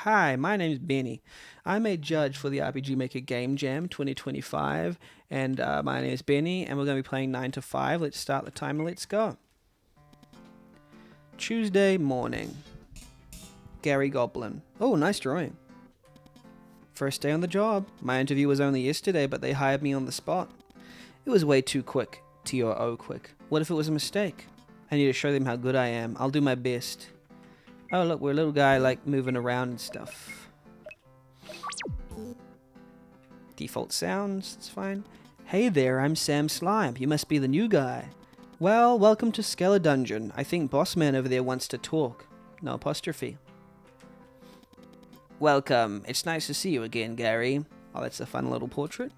Hi, my name's Benny. I'm a judge for the RPG Maker Game Jam 2025, and my name is Benny, and we're going to be playing 9 to 5. Let's start the timer, let's go. Tuesday morning. Gary Goblin. Oh, nice drawing. First day on the job. My interview was only yesterday, but they hired me on the spot. It was way too quick. T-O-O quick. What if it was a mistake? I need to show them how good I am. I'll do my best. Oh, look, we're a little guy, like, moving around and stuff. Default sounds, it's fine. Hey there, I'm Sam Slime. You must be the new guy. Well, welcome to Skeller Dungeon. I think Bossman over there wants to talk. No apostrophe. Welcome. It's nice to see you again, Gary. Oh, that's a fun little portrait.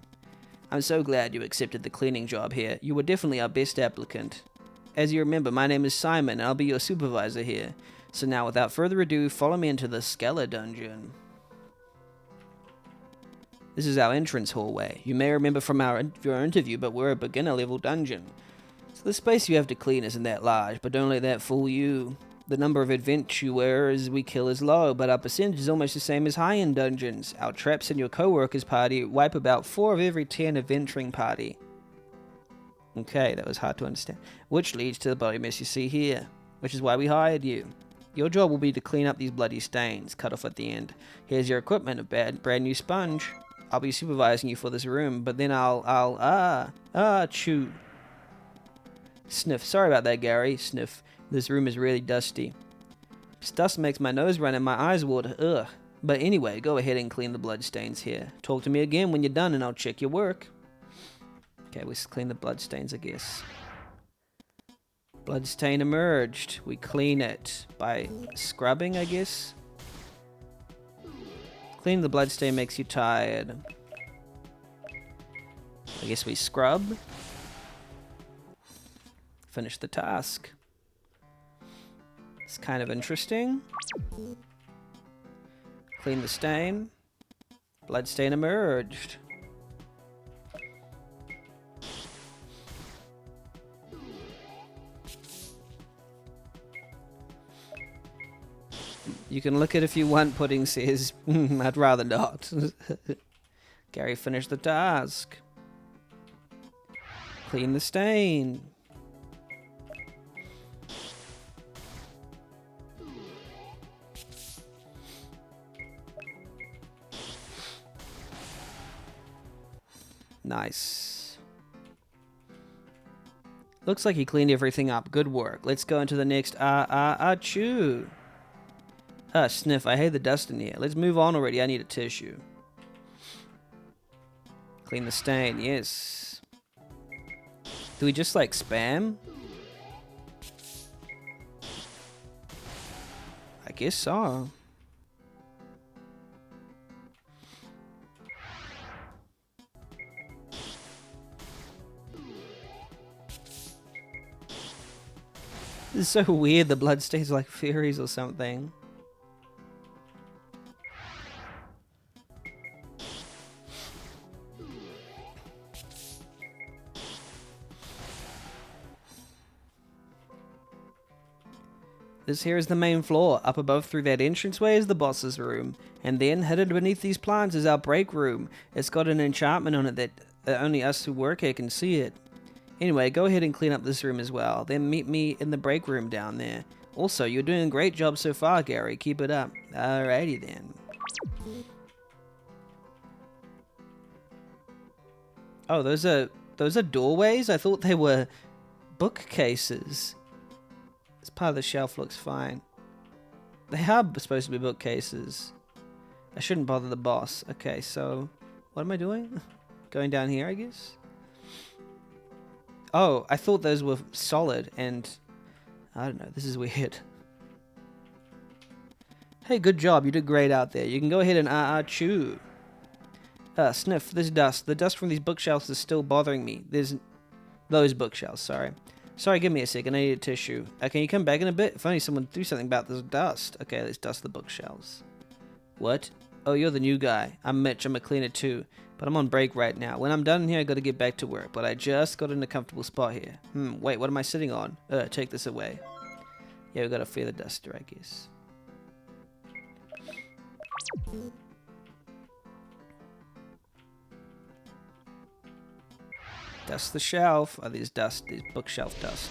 I'm so glad you accepted the cleaning job here. You were definitely our best applicant. As you remember, my name is Simon, and I'll be your supervisor here. So now, without further ado, follow me into the Skeller Dungeon. This is our entrance hallway. You may remember from your interview, but we're a beginner-level dungeon. So the space you have to clean isn't that large, but don't let that fool you. The number of adventurers we kill is low, but our percentage is almost the same as high-end dungeons. Our traps and your co-workers' party wipe about 4 of every 10 adventuring party. Okay, that was hard to understand. Which leads to the bloody mess you see here, which is why we hired you. Your job will be to clean up these bloody stains, cut off at the end. Here's your equipment, a brand new sponge. I'll be supervising you for this room, but then chew. Sniff. Sorry about that, Gary. Sniff. This room is really dusty. This dust makes my nose run and my eyes water. Ugh. But anyway, go ahead and clean the blood stains here. Talk to me again when you're done and I'll check your work. Okay, let's clean the blood stains, I guess. Bloodstain emerged. We clean it by scrubbing, I guess. Cleaning the bloodstain makes you tired. I guess we scrub. Finish the task. It's kind of interesting. Clean the stain. Bloodstain emerged. You can look at it if you want, Pudding says. I'd rather not. Gary finished the task. Clean the stain. Nice. Looks like he cleaned everything up. Good work. Let's go into the next chew. Sniff, I hate the dust in here. Let's move on already. I need a tissue. Clean the stain, yes. Do we just, like, spam? I guess so. This is so weird. The blood stains like fairies or something. This here is the main floor. Up above through that entranceway is the boss's room. And then, hidden beneath these plants is our break room. It's got an enchantment on it that only us who work here can see it. Anyway, go ahead and clean up this room as well. Then meet me in the break room down there. Also, you're doing a great job so far, Gary. Keep it up. Alrighty then. Oh, those are doorways? I thought they were bookcases. This part of the shelf looks fine. They are supposed to be bookcases. I shouldn't bother the boss. Okay, so what am I doing? Going down here, I guess? Oh, I thought those were solid and I don't know. This is weird. Hey, good job. You did great out there. You can go ahead and chew. Sniff. This dust. The dust from these bookshelves is still bothering me. There's those bookshelves, sorry. Sorry, give me a second. I need a tissue. Can you come back in a bit? If only someone would do something about this dust. Okay, let's dust the bookshelves. What? Oh, you're the new guy. I'm Mitch. I'm a cleaner too. But I'm on break right now. When I'm done here, I gotta get back to work. But I just got in a comfortable spot here. Wait, what am I sitting on? Take this away. Yeah, we got a feather duster, I guess. Dust the shelf. Oh, there's dust. There's bookshelf dust.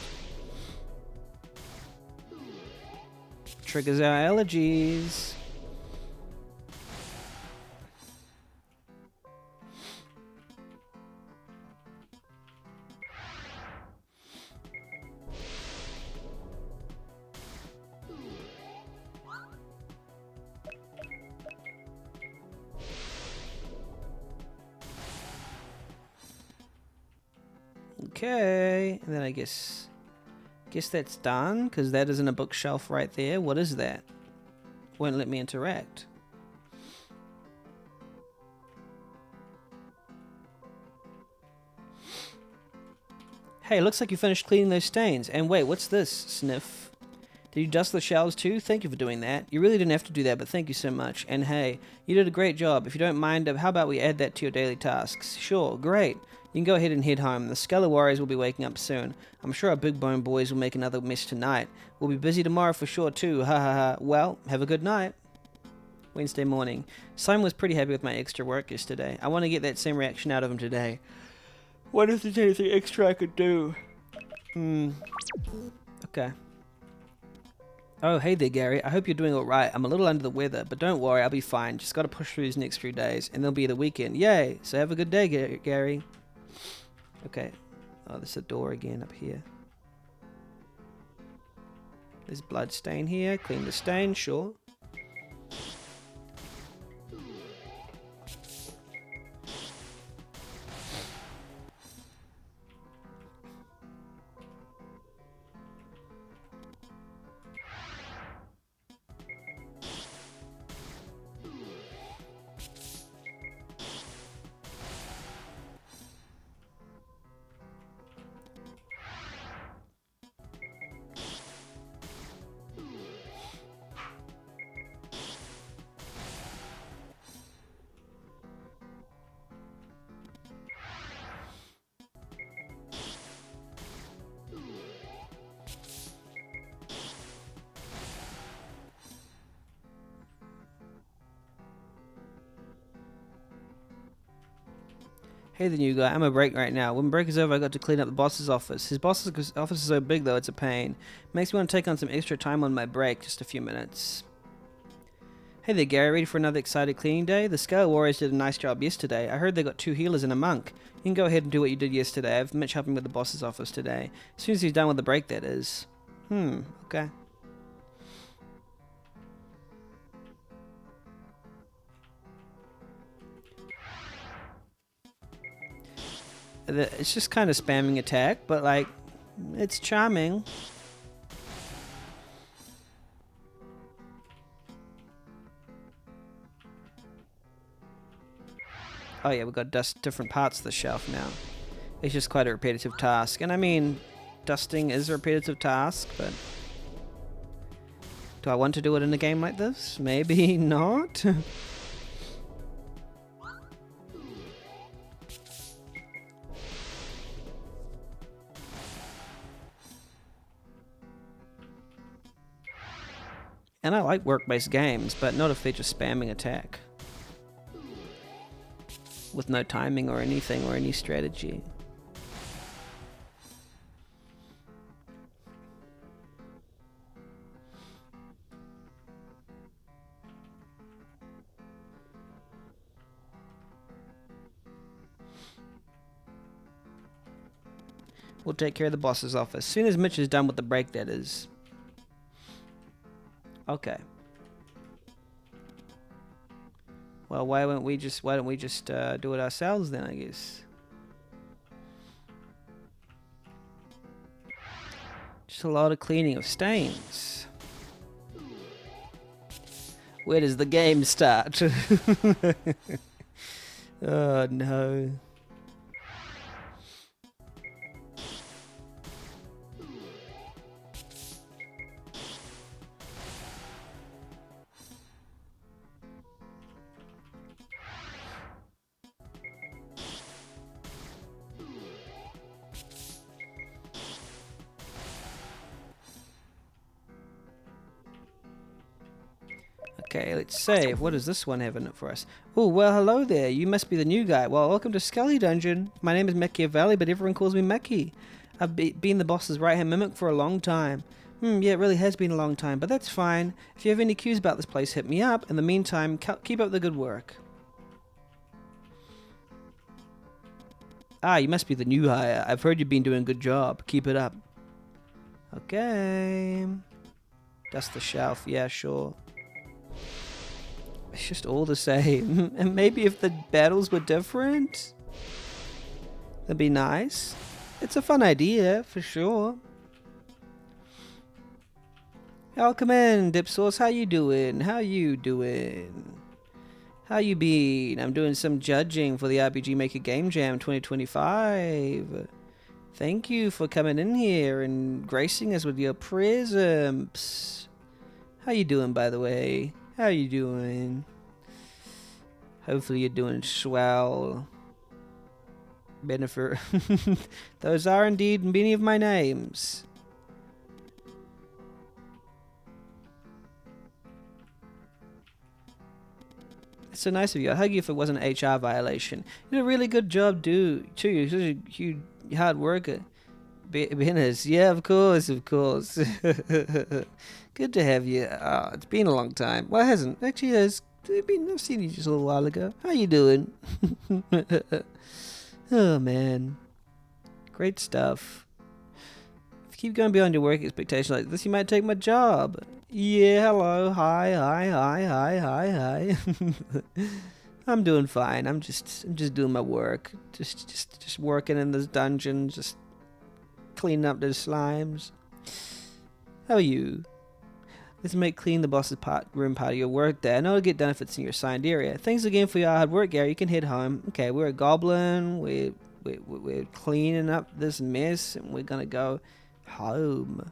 Triggers our allergies. Okay, and then I guess that's done, because that isn't a bookshelf right there. What is that? Won't let me interact. Hey, looks like you finished cleaning those stains. And wait, what's this? Sniff. Did you dust the shelves too? Thank you for doing that. You really didn't have to do that, but thank you so much. And hey, you did a great job. If you don't mind, how about we add that to your daily tasks? Sure, great. You can go ahead and head home. The Skeller Warriors will be waking up soon. I'm sure our Big Bone boys will make another mess tonight. We'll be busy tomorrow for sure too. Ha ha ha. Well, have a good night. Wednesday morning. Simon was pretty happy with my extra work yesterday. I want to get that same reaction out of him today. What if there's anything extra I could do? Okay. Oh, hey there, Gary. I hope you're doing alright. I'm a little under the weather, but don't worry, I'll be fine. Just gotta push through these next few days, and there'll be the weekend. Yay! So have a good day, Gary. Okay. Oh, there's a door again up here. There's blood stain here. Clean the stain, sure. Hey the new guy, I'm a break right now. When break is over, I got to clean up the boss's office. His boss's office is so big though, it's a pain. Makes me want to take on some extra time on my break, just a few minutes. Hey there Gary, ready for another exciting cleaning day? The Scale Warriors did a nice job yesterday. I heard they got 2 healers and a monk. You can go ahead and do what you did yesterday. I have Mitch helping with the boss's office today. As soon as he's done with the break, that is. Okay. It's just kind of spamming attack, but like, it's charming. Oh yeah, we've got to dust different parts of the shelf now. It's just quite a repetitive task. And I mean, dusting is a repetitive task, but do I want to do it in a game like this? Maybe not. And I like work-based games, but not if they're just spamming attack. With no timing or anything or any strategy. We'll take care of the boss's office. As soon as Mitch is done with the break, that is. Okay. Well, why don't we just do it ourselves then, I guess. Just a lot of cleaning of stains. Where does the game start? Oh no. Okay, let's save. What does this one have in it for us? Oh, well, hello there. You must be the new guy. Well, welcome to Scully Dungeon. My name is Machiavelli, but everyone calls me Mackie. I've been the boss's right-hand mimic for a long time. Yeah, it really has been a long time, but that's fine. If you have any cues about this place, hit me up. In the meantime, keep up the good work. Ah, you must be the new hire. I've heard you've been doing a good job. Keep it up. Okay. Dust the shelf. Yeah, sure. It's just all the same. And maybe if the battles were different, that'd be nice. It's a fun idea, for sure. Welcome in, Dipsauce. How you doing? How you doing? How you been? I'm doing some judging for the RPG Maker Game Jam 2025. Thank you for coming in here and gracing us with your presence. How you doing, by the way? How you doing? Hopefully you're doing swell. Benefit. Those are indeed many of my names. It's so nice of you. I'd hug you if it wasn't an HR violation. You did a really good job, too. You're such a huge hard worker. Benners. Yeah, of course, of course. Good to have you. Oh, it's been a long time. Well, it hasn't. Actually, I've seen you just a little while ago. How you doing? Oh, man. Great stuff. If you keep going beyond your work expectations like this, you might take my job. Yeah, hello. Hi. I'm doing fine. I'm just doing my work. Just working in this dungeon. Just cleaning up those slimes. How are you? Let's make clean the boss's room part of your work there. I know it'll get done if it's in your assigned area. Thanks again for your hard work, Gary. You can head home. Okay, we're a goblin. We're cleaning up this mess, and we're gonna go home.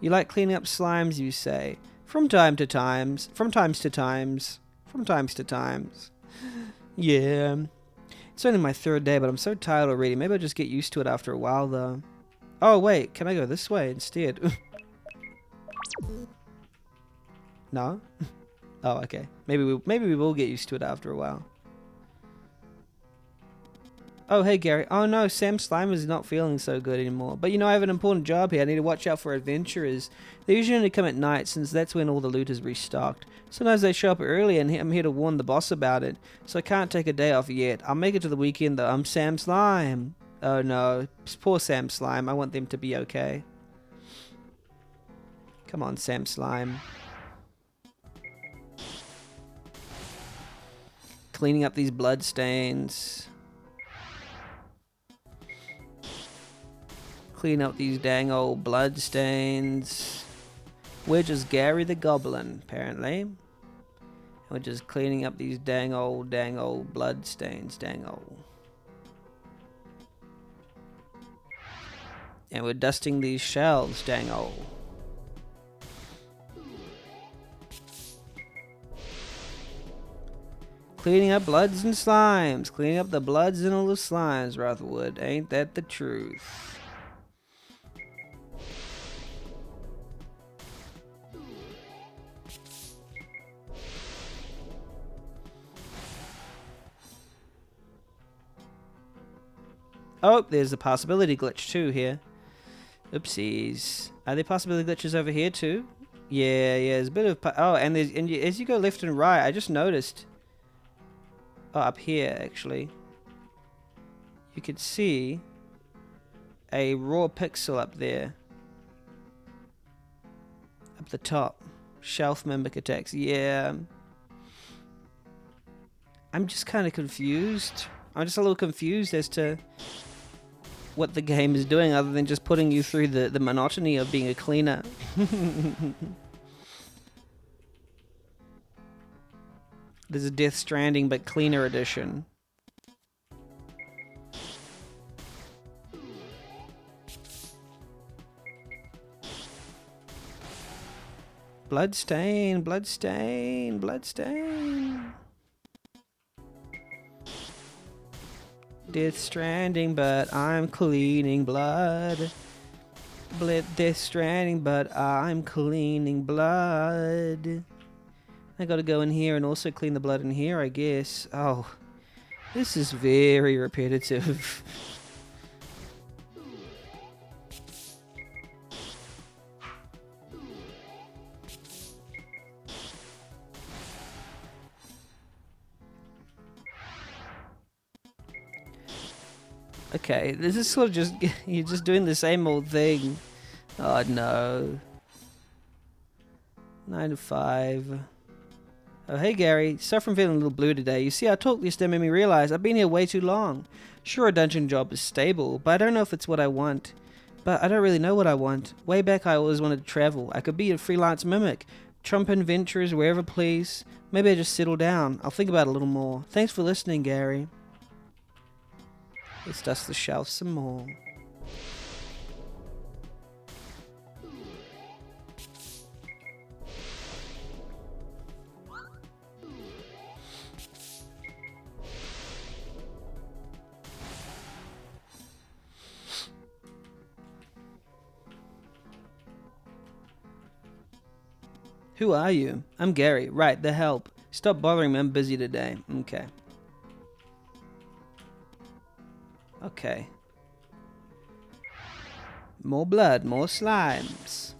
You like cleaning up slimes, you say? From times to times. Yeah. It's only my third day, but I'm so tired already. Maybe I'll just get used to it after a while, though. Oh, wait. Can I go this way instead? No? Oh, okay. Maybe we will get used to it after a while. Oh, hey, Gary. Oh, no. Sam Slime is not feeling so good anymore. But, you know, I have an important job here. I need to watch out for adventurers. They usually only come at night, since that's when all the loot is restocked. Sometimes they show up early, and I'm here to warn the boss about it. So I can't take a day off yet. I'll make it to the weekend, though. I'm Sam Slime. Oh, no. Poor Sam Slime. I want them to be okay. Come on, Sam Slime. Cleaning up these blood stains. Clean up these dang old blood stains. We're just Gary the Goblin, apparently. We're just cleaning up these dang old blood stains. Dang old. And we're dusting these shelves, dang old. Cleaning up bloods and slimes. Cleaning up the bloods and all the slimes, Rutherwood. Ain't that the truth? Oh, there's a possibility glitch too here. Oopsies. Are there possibility glitches over here too? Yeah, there's a bit of... Oh, and as you go left and right, I just noticed... Oh, up here, actually. You could see a raw pixel up there. Up the top. Shelf mimic attacks. Yeah. I'm just kind of confused. I'm just a little confused as to what the game is doing other than just putting you through the monotony of being a cleaner. There's a Death Stranding but cleaner edition. Bloodstain, bloodstain, bloodstain. Death Stranding, but I'm cleaning blood. Death Stranding, but I'm cleaning blood. I gotta go in here and also clean the blood in here, I guess. Oh, this is very repetitive. Okay, this is sort of just, you're just doing the same old thing. Oh no. 9 to 5. Oh, hey Gary. Sorry if I'm feeling a little blue today. You see, our talk yesterday made me realize I've been here way too long. Sure, a dungeon job is stable, but I don't know if it's what I want. But I don't really know what I want. Way back I always wanted to travel. I could be a freelance mimic. Trump adventures wherever please. Maybe I just settle down. I'll think about it a little more. Thanks for listening, Gary. Let's dust the shelf some more. Who are you? I'm Gary. Right, the help. Stop bothering me, I'm busy today. Okay. Okay. More blood, more slimes.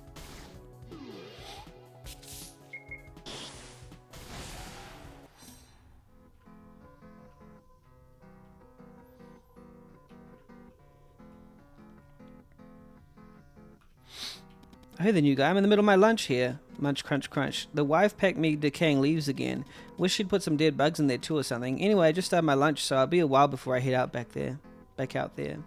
Hey the new guy, I'm in the middle of my lunch here. Munch, crunch, crunch. The wife packed me decaying leaves again. Wish she'd put some dead bugs in there too or something. Anyway, I just started my lunch, so I'll be a while before I head out back out there.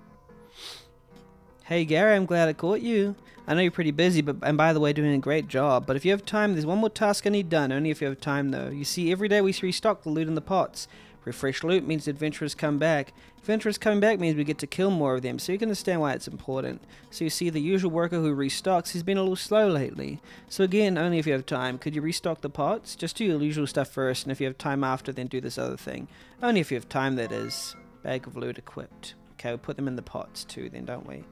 Hey Gary, I'm glad I caught you. I know you're pretty busy, and by the way, doing a great job. But if you have time, there's one more task I need done, only if you have time though. You see, every day we restock the loot in the pots. Refresh loot means the adventurers come back. Adventurers coming back means we get to kill more of them, so you can understand why it's important. So you see, the usual worker who restocks, he's been a little slow lately. So again, only if you have time. Could you restock the pots? Just do your usual stuff first, and if you have time after, then do this other thing. Only if you have time, that is. Bag of loot equipped. Okay, we'll put them in the pots too then, don't we?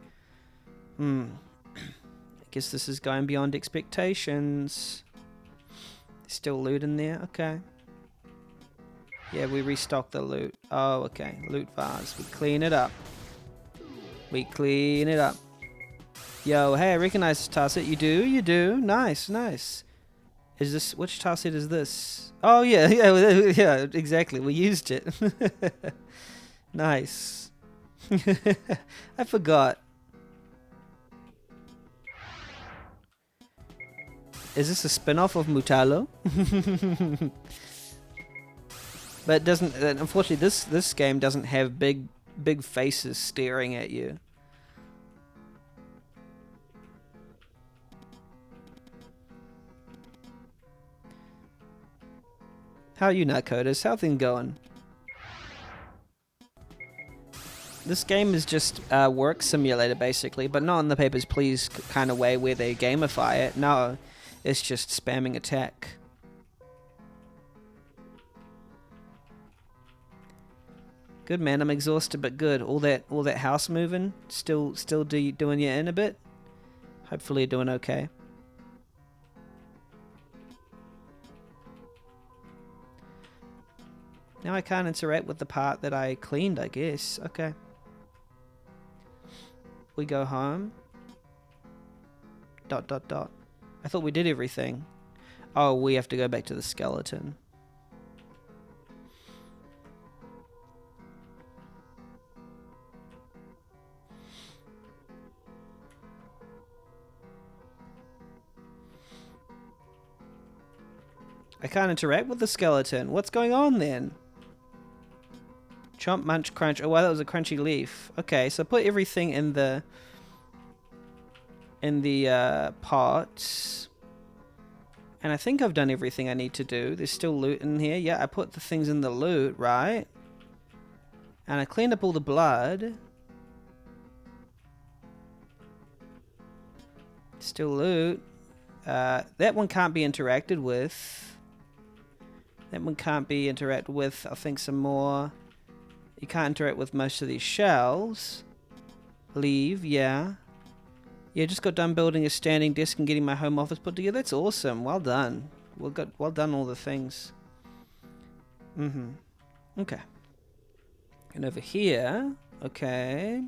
I guess this is going beyond expectations. Still loot in there? Okay. Yeah, we restock the loot. Oh, okay. Loot vase. We clean it up. We clean it up. Yo, hey, I recognize this tacit. You do? You do? Nice, nice. Is this... Which tacit is this? Oh, yeah, yeah, exactly. We used it. Nice. I forgot. Is this a spin-off of Mutalo? But it doesn't. Unfortunately, this game doesn't have big faces staring at you. How are you, Narcotis? How things going? This game is just a work simulator, basically, but not in the Papers, Please kind of way where they gamify it. No, it's just spamming attack. Good man, I'm exhausted, but good. All that house moving, still doing you in a bit. Hopefully you're doing okay. Now I can't interact with the part that I cleaned, I guess. Okay. We go home. ... I thought we did everything. Oh, we have to go back to the skeleton. I can't interact with the skeleton. What's going on then? Chomp, munch, crunch. Oh, wow, that was a crunchy leaf. Okay, so put everything in the pots. And I think I've done everything I need to do. There's still loot in here. Yeah, I put the things in the loot, right? And I cleaned up all the blood. Still loot. That one can't be interacted with. That one can't be interacted with. I think some more. You can't interact with most of these shells. Leave, yeah. Yeah, just got done building a standing desk and getting my home office put together. That's awesome. Well done. Well done all the things. Okay. And over here, okay.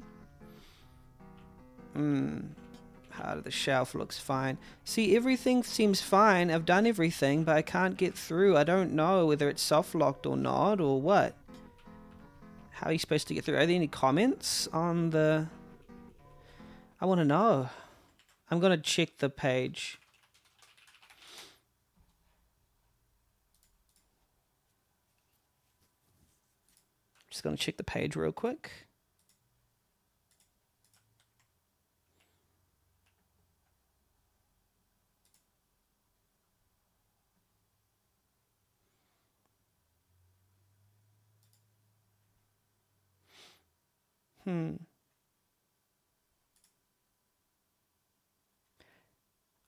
Heart of the shelf looks fine. See, everything seems fine. I've done everything, but I can't get through. I don't know whether it's soft locked or not, or what. How are you supposed to get through? Are there any comments on the... I want to know. I'm going to check the page. Just going to check the page real quick.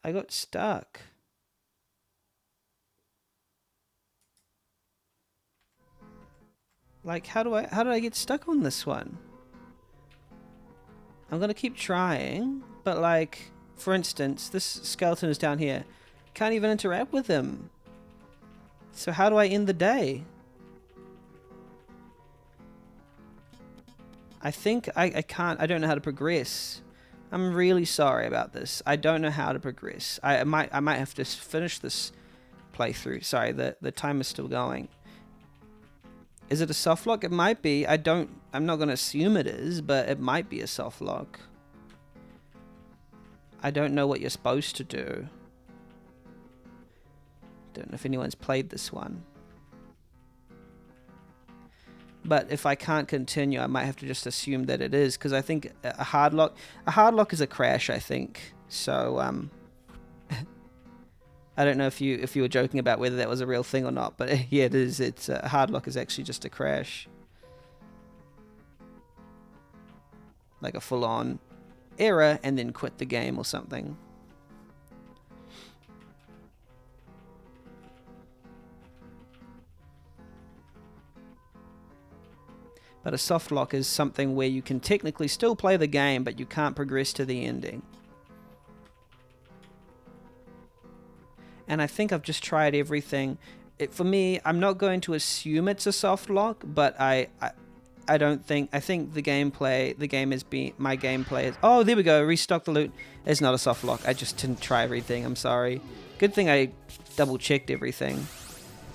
I got stuck. Like, how do I get stuck on this one? I'm gonna keep trying, but like, for instance, this skeleton is down here. Can't even interact with him. So how do I end the day? I think I can't. I don't know how to progress. I'm really sorry about this. I don't know how to progress. I might have to finish this playthrough. Sorry, the time is still going. Is it a soft lock? It might be. I'm not going to assume it is, but it might be a soft lock. I don't know what you're supposed to do. Don't know if anyone's played this one. But if I can't continue, I might have to just assume that it is, because I think a hard lock is a crash, I think. So I don't know if you were joking about whether that was a real thing or not, but yeah, it is. It's a hard lock is actually just a crash, like a full-on error and then quit the game or something. But a soft lock is something where you can technically still play the game, but you can't progress to the ending. And I think I've just tried everything. For me, I'm not going to assume it's a soft lock, but I think the game is... Oh, there we go. Restock the loot. It's not a soft lock. I just didn't try everything. I'm sorry. Good thing I double checked everything.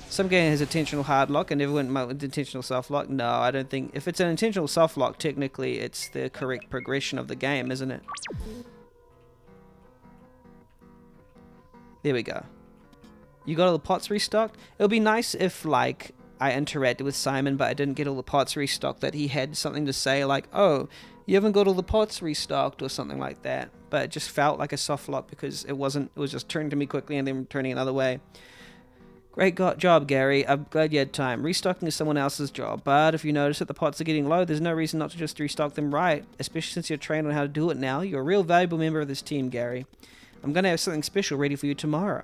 Some game has intentional hard lock and everyone went with intentional soft lock. No, I don't think... If it's an intentional soft lock, technically it's the correct progression of the game, isn't it? There we go. You got all the pots restocked? It would be nice if, like, I interacted with Simon, but I didn't get all the pots restocked, that he had something to say, like, oh, you haven't got all the pots restocked, or something like that. But it just felt like a soft lock because it wasn't... It was just turning to me quickly and then turning another way. Great job, Gary. I'm glad you had time. Restocking is someone else's job, but if you notice that the pots are getting low, there's no reason not to just restock them right, especially since you're trained on how to do it now. You're a real valuable member of this team, Gary. I'm going to have something special ready for you tomorrow.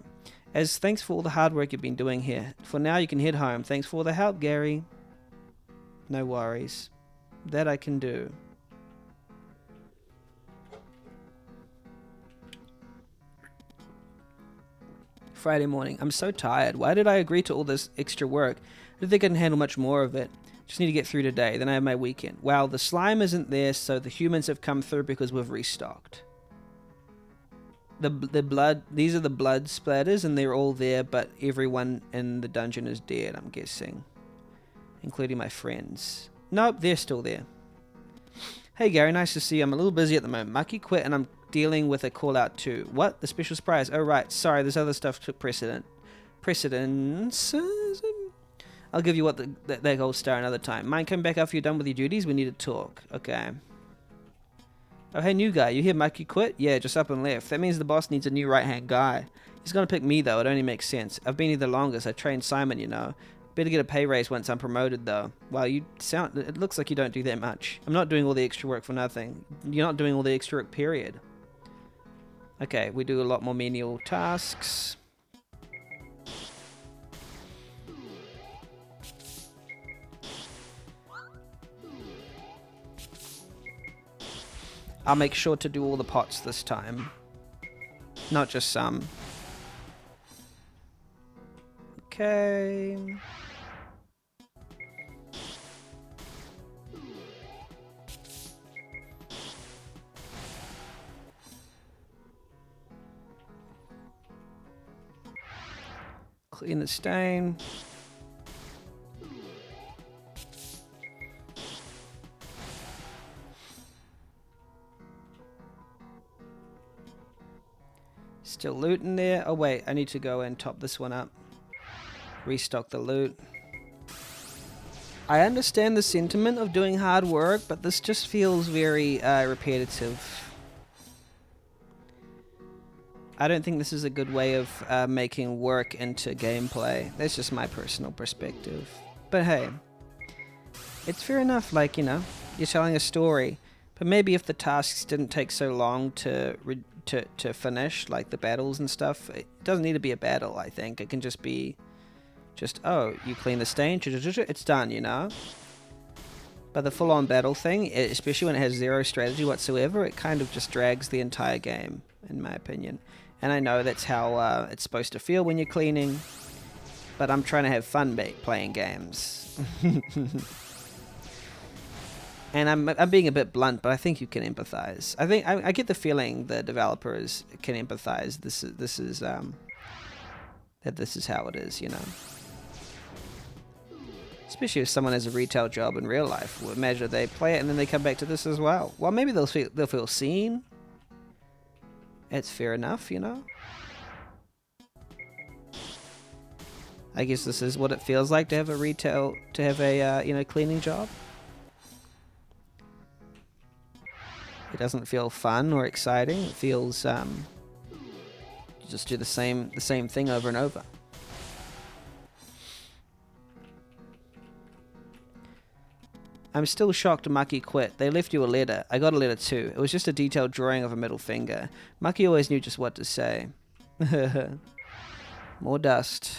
As thanks for all the hard work you've been doing here. For now, you can head home. Thanks for all the help, Gary. No worries. That I can do. Friday morning. I'm so tired. Why did I agree to all this extra work? I didn't think I can handle much more of it. Just need to get through today. Then I have my weekend. Wow, the slime isn't there, so the humans have come through because we've restocked. The blood, these are the blood splatters, and they're all there, but everyone in the dungeon is dead, I'm guessing. Including my friends. Nope, they're still there. Hey Gary, nice to see you. I'm a little busy at the moment. Maki quit and I'm dealing with a call out too. What? The special surprise? Oh right, sorry, this other stuff took precedence. I'll give you what that gold star another time. Mind coming back after you're done with your duties? We need to talk. Okay. Oh, hey, new guy. You hear Maki quit? Yeah, just up and left. That means the boss needs a new right-hand guy. He's going to pick me, though. It only makes sense. I've been here the longest. I trained Simon, you know. Better get a pay raise once I'm promoted, though. Wow, it looks like you don't do that much. I'm not doing all the extra work for nothing. You're not doing all the extra work, period. Okay, we do a lot more menial tasks. I'll make sure to do all the pots this time. Not just some. Okay. Clean the stain. Still loot in there. Oh wait, I need to go and top this one up. Restock the loot. I understand the sentiment of doing hard work, but this just feels very repetitive. I don't think this is a good way of making work into gameplay. That's just my personal perspective. But hey, it's fair enough, like, you know, you're telling a story. But maybe if the tasks didn't take so long to finish, like the battles and stuff, it doesn't need to be a battle, I think. It can just be, oh, you clean the stain, it's done, you know? But the full-on battle thing, especially when it has zero strategy whatsoever, it kind of just drags the entire game, in my opinion. And I know that's how it's supposed to feel when you're cleaning, but I'm trying to have fun playing games. And I'm being a bit blunt, but I think you can empathize. I get the feeling the developers can empathize. This is that this is how it is, you know. Especially if someone has a retail job in real life. Imagine they play it and then they come back to this as well. Well, maybe they'll feel seen. It's fair enough, you know. I guess this is what it feels like to have a you know, cleaning job. It doesn't feel fun or exciting. It feels you just do the same thing over and over. I'm still shocked Mucky quit. They left you a letter. I got a letter too. It was just a detailed drawing of a middle finger. Mucky always knew just what to say. More dust.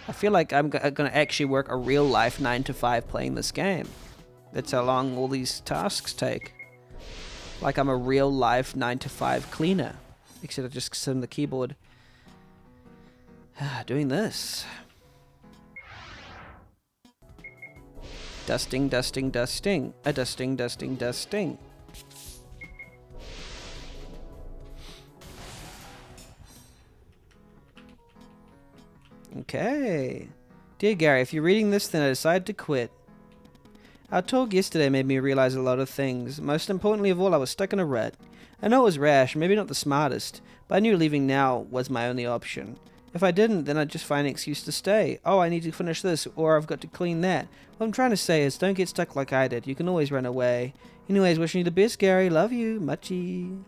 I feel like I'm going to actually work a real life 9 to 5 playing this game. That's how long all these tasks take. Like I'm a real life 9 to 5 cleaner. Except I just sit on the keyboard doing this. Dusting, dusting, dusting. Dusting, dusting, dusting. Okay. Dear Gary, if you're reading this, then I decided to quit. Our talk yesterday made me realize a lot of things. Most importantly of all, I was stuck in a rut. I know it was rash, maybe not the smartest, but I knew leaving now was my only option. If I didn't, then I'd just find an excuse to stay. Oh, I need to finish this, or I've got to clean that. What I'm trying to say is, don't get stuck like I did. You can always run away. Anyways, wishing you the best, Gary. Love you. Muchie.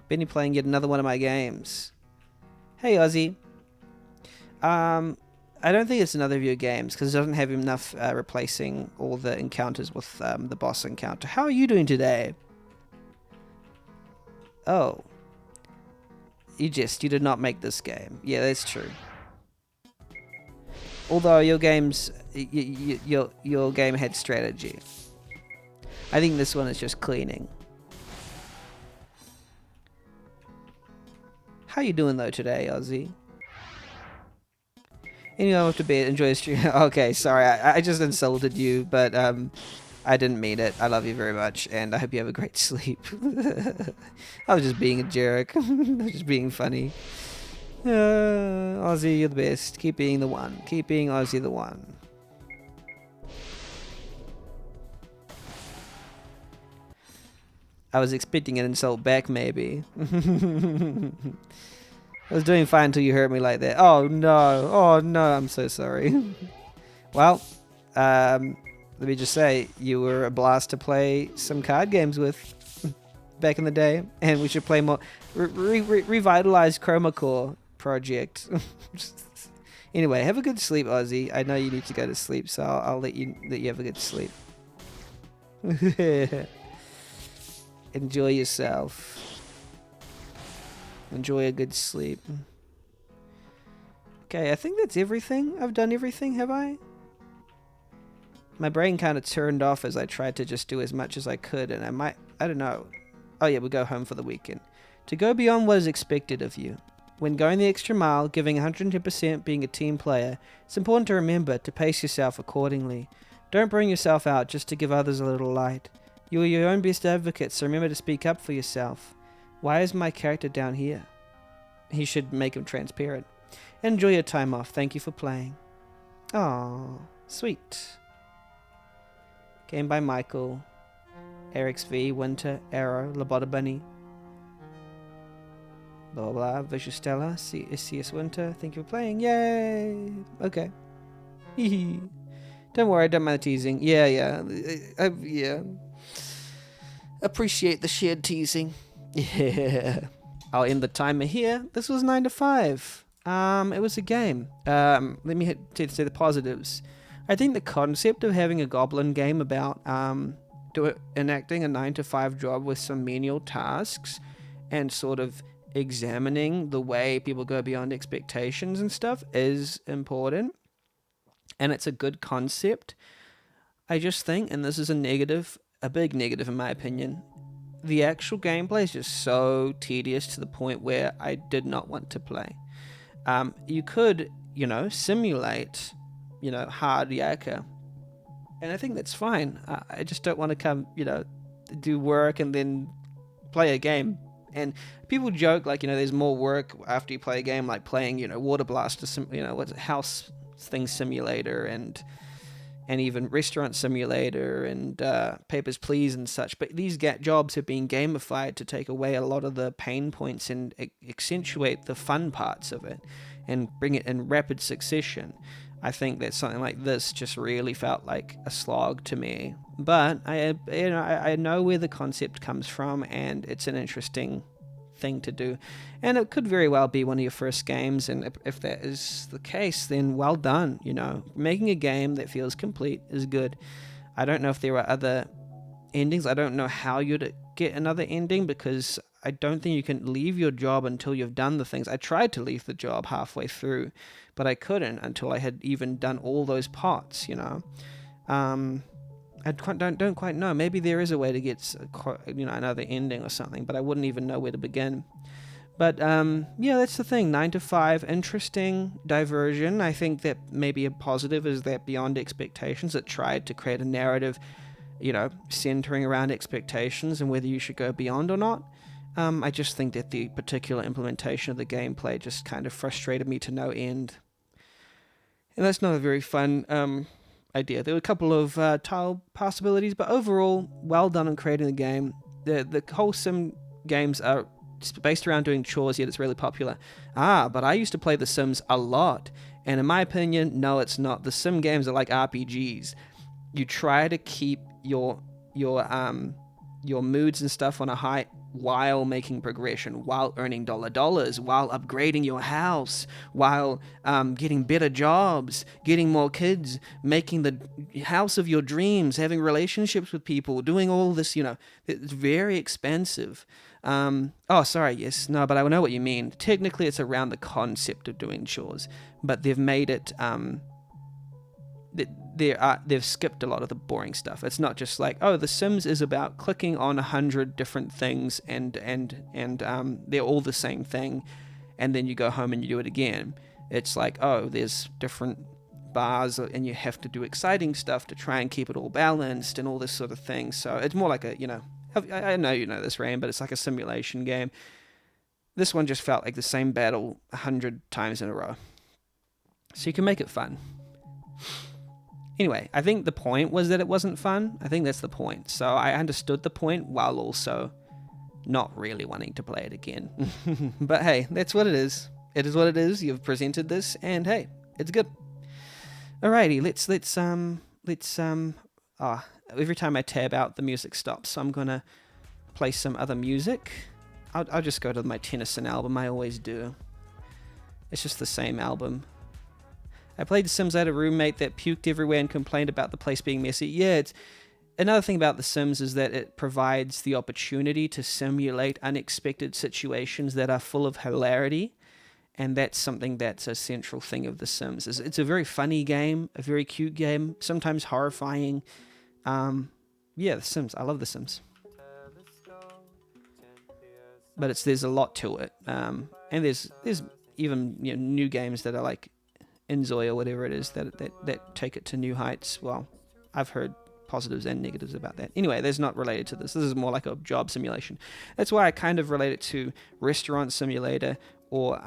Benny playing yet another one of my games. Hey, Ozzy. I don't think it's another of your games because it doesn't have enough replacing all the encounters with the boss encounter. How are you doing today? Oh. You did not make this game. Yeah, that's true. Although your games, your game had strategy. I think this one is just cleaning. How you doing though today, Ozzy? Anyway, I'm off to bed. Enjoy the stream. Okay, sorry, I just insulted you, but I didn't mean it. I love you very much, and I hope you have a great sleep. I was just being a jerk. I was just being funny. Ozzy, you're the best. Keep being the one. Keep being Ozzy the one. I was expecting an insult back, maybe. I was doing fine until you hurt me like that. Oh no, I'm so sorry. Well, let me just say, you were a blast to play some card games with back in the day, and we should play more. Revitalize Chroma Core project. Anyway, have a good sleep, Ozzy. I know you need to go to sleep, so I'll let you have a good sleep. Enjoy yourself. Enjoy a good sleep. Okay, I think that's everything. I've done everything, have I? My brain kind of turned off as I tried to just do as much as I could, and I don't know. Oh yeah, we'll go home for the weekend. To go beyond what is expected of you. When going the extra mile, giving 110%, being a team player, it's important to remember to pace yourself accordingly. Don't bring yourself out just to give others a little light. You are your own best advocate, so remember to speak up for yourself. Why is my character down here? He should make him transparent. Enjoy your time off. Thank you for playing. Aww, sweet. Game by Michael. Eric's V, Winter, Arrow, Lobotta Bunny. Blah blah blah. Visual Stella, CS Winter. Thank you for playing. Yay! Okay. Hee. Don't worry, don't mind the teasing. Yeah. Yeah. Appreciate the shared teasing. Yeah. I'll end the timer here. This was 9 to 5. It was a game. Let me say the positives. I think the concept of having a goblin game about enacting a 9 to 5 job with some menial tasks and sort of examining the way people go beyond expectations and stuff is important. And it's a good concept. I just think, and this is a big negative in my opinion, the actual gameplay is just so tedious to the point where I did not want to play. You could, simulate, hard yakka. And I think that's fine. I just don't want to come, do work and then play a game. And people joke, there's more work after you play a game, like playing, Water Blaster, House Thing Simulator and even Restaurant Simulator and Papers, Please and such. But these jobs have been gamified to take away a lot of the pain points and accentuate the fun parts of it and bring it in rapid succession. I think that something like this just really felt like a slog to me. But I know where the concept comes from, and it's an interesting thing to do. And it could very well be one of your first games, and if that is the case, then well done. Making a game that feels complete is good. I don't know if there are other endings. I don't know how you'd get another ending, because I don't think you can leave your job until you've done the things. I tried to leave the job halfway through, but I couldn't until I had even done all those parts, I don't quite know. Maybe there is a way to get, another ending or something, but I wouldn't even know where to begin. But, that's the thing. 9 to 5, interesting diversion. I think that maybe a positive is that Beyond Expectations, it tried to create a narrative, centering around expectations and whether you should go beyond or not. I just think that the particular implementation of the gameplay just kind of frustrated me to no end. And that's not a very fun idea. There were a couple of tile possibilities, but overall, well done on creating the game. The whole sim games are based around doing chores, yet it's really popular. But I used to play The Sims a lot, and in my opinion, no, it's not. The sim games are like RPGs. You try to keep your moods and stuff on a high while making progression, while earning dollars, while upgrading your house, while getting better jobs, getting more kids, making the house of your dreams, having relationships with people, doing all this, it's very expensive. But I know what you mean. Technically, it's around the concept of doing chores, but they've made it, they've skipped a lot of the boring stuff. It's not just like, The Sims is about clicking on 100 different things and they're all the same thing, and then you go home and you do it again. It's like, there's different bars and you have to do exciting stuff to try and keep it all balanced and all this sort of thing. So it's more like I know you know this, Rain, but it's like a simulation game. This one just felt like the same battle 100 times in a row. So you can make it fun. Anyway, I think the point was that it wasn't fun. I think that's the point. So I understood the point while also not really wanting to play it again. But hey, that's what it is. It is what it is. You've presented this, and hey, it's good. Alrighty, let's every time I tab out, the music stops. So I'm gonna play some other music. I'll just go to my Tennyson album. I always do. It's just the same album. I played The Sims. I had a roommate that puked everywhere and complained about the place being messy. Yeah, it's another thing about The Sims is that it provides the opportunity to simulate unexpected situations that are full of hilarity. And that's something that's a central thing of The Sims. It's a very funny game, a very cute game, sometimes horrifying. Yeah, The Sims. I love The Sims. But there's a lot to it. And there's even new games that are like Inzoi or whatever it is that take it to new heights. Well, I've heard positives and negatives about that. Anyway, that's not related to this. This is more like a job simulation. That's why I kind of relate it to Restaurant Simulator, or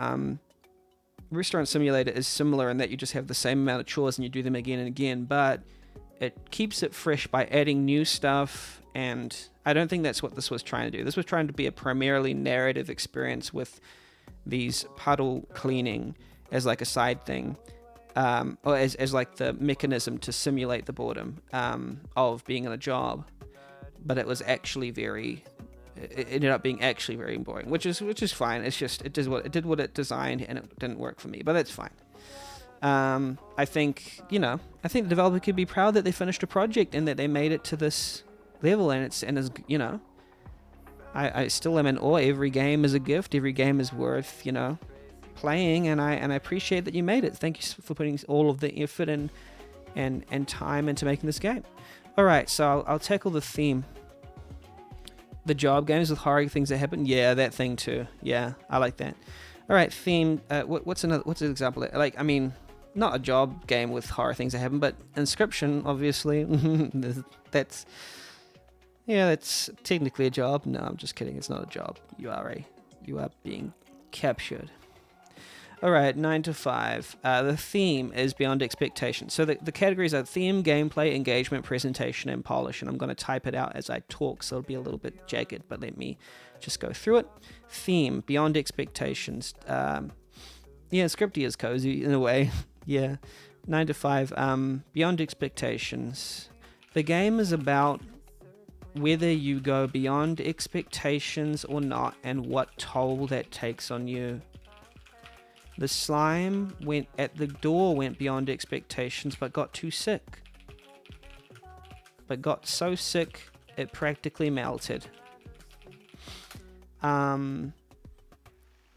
Restaurant Simulator is similar in that you just have the same amount of chores and you do them again and again, but it keeps it fresh by adding new stuff, and I don't think that's what this was trying to do. This was trying to be a primarily narrative experience with these puddle cleaning as like a side thing. Or as like the mechanism to simulate the boredom of being in a job, but it was actually it ended up being actually very boring, which is fine. It's just it did what it designed, and it didn't work for me, but that's fine. I think the developer could be proud that they finished a project and that they made it to this level, and I still am in awe. Every game is a gift. Every game is worth playing, and I appreciate that you made it. Thank you for putting all of the effort and time into making this game. All right, so I'll tackle the theme. The job games with horror things that happen. Yeah, that thing too. Yeah, I like that. All right, theme. What's an example? Like, I mean, not a job game with horror things that happen, but Inscription, obviously. that's technically a job. No, I'm just kidding. It's not a job. You are being captured. All right, 9 to 5. The theme is beyond expectation. So the categories are theme, gameplay, engagement, presentation, and polish. And I'm going to type it out as I talk, so it'll be a little bit jagged, but let me just go through it. Theme, beyond expectations. Scripty is cozy in a way. Yeah, 9 to 5. Beyond expectations. The game is about whether you go beyond expectations or not, and what toll that takes on you. The slime went beyond expectations, but got too sick. But got so sick, it practically melted.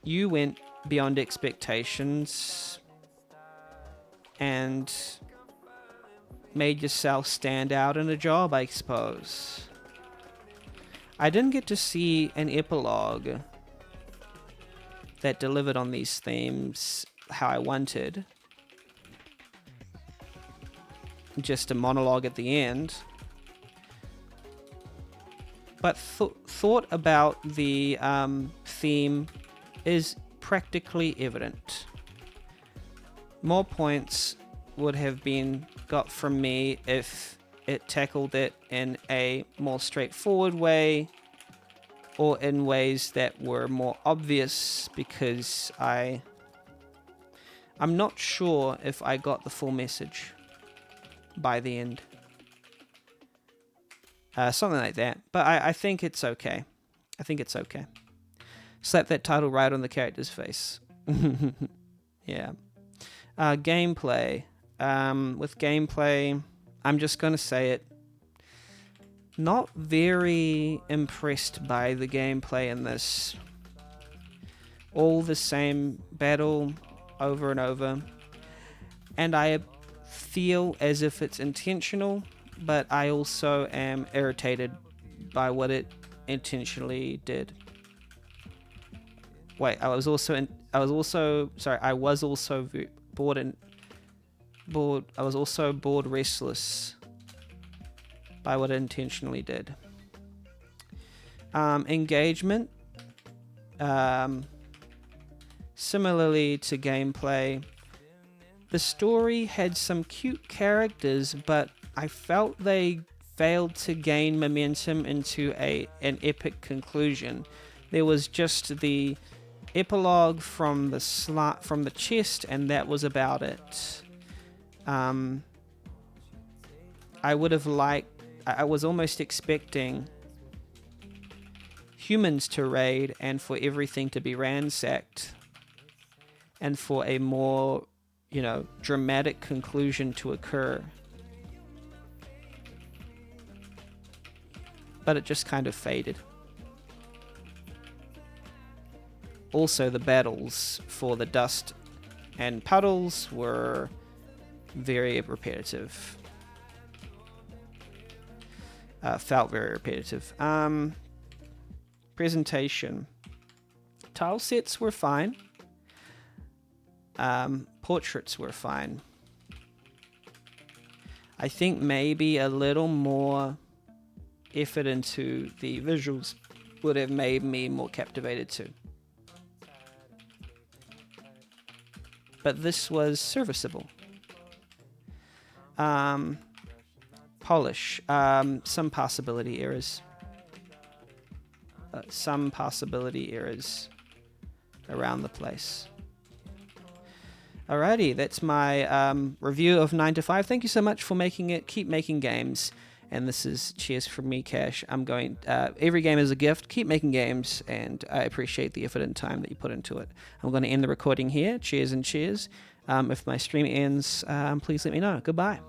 You went beyond expectations and made yourself stand out in a job, I suppose. I didn't get to see an epilogue that delivered on these themes how I wanted. Just a monologue at the end. But thought about the theme is practically evident. More points would have been got from me if it tackled it in a more straightforward way, or in ways that were more obvious, because I'm not sure if I got the full message by the end. Something like that. But I think it's okay. Slap that title right on the character's face. Yeah. Gameplay. With gameplay, I'm just going to say it. Not very impressed by the gameplay in this. All the same battle over and over. And I feel as if it's intentional, but I also am irritated by what it intentionally did. Wait, I was also bored restless by what it intentionally did. Engagement. Similarly to gameplay, the story had some cute characters, but I felt they failed to gain momentum into an epic conclusion. There was just the epilogue from the chest, and that was about it. I was almost expecting humans to raid and for everything to be ransacked, and for a more, dramatic conclusion to occur. But it just kind of faded. Also, the battles for the dust and puddles were very repetitive. Felt very repetitive. Presentation. Tile sets were fine. Portraits were fine. I think maybe a little more effort into the visuals would have made me more captivated too. But this was serviceable. Polish. Some passability errors. Around the place. Alrighty, that's my review of 9 to 5. Thank you so much for making it. Keep making games. And this is cheers from me, Cash. I'm going. Every game is a gift. Keep making games, and I appreciate the effort and time that you put into it. I'm going to end the recording here. Cheers and cheers. If my stream ends, please let me know. Goodbye.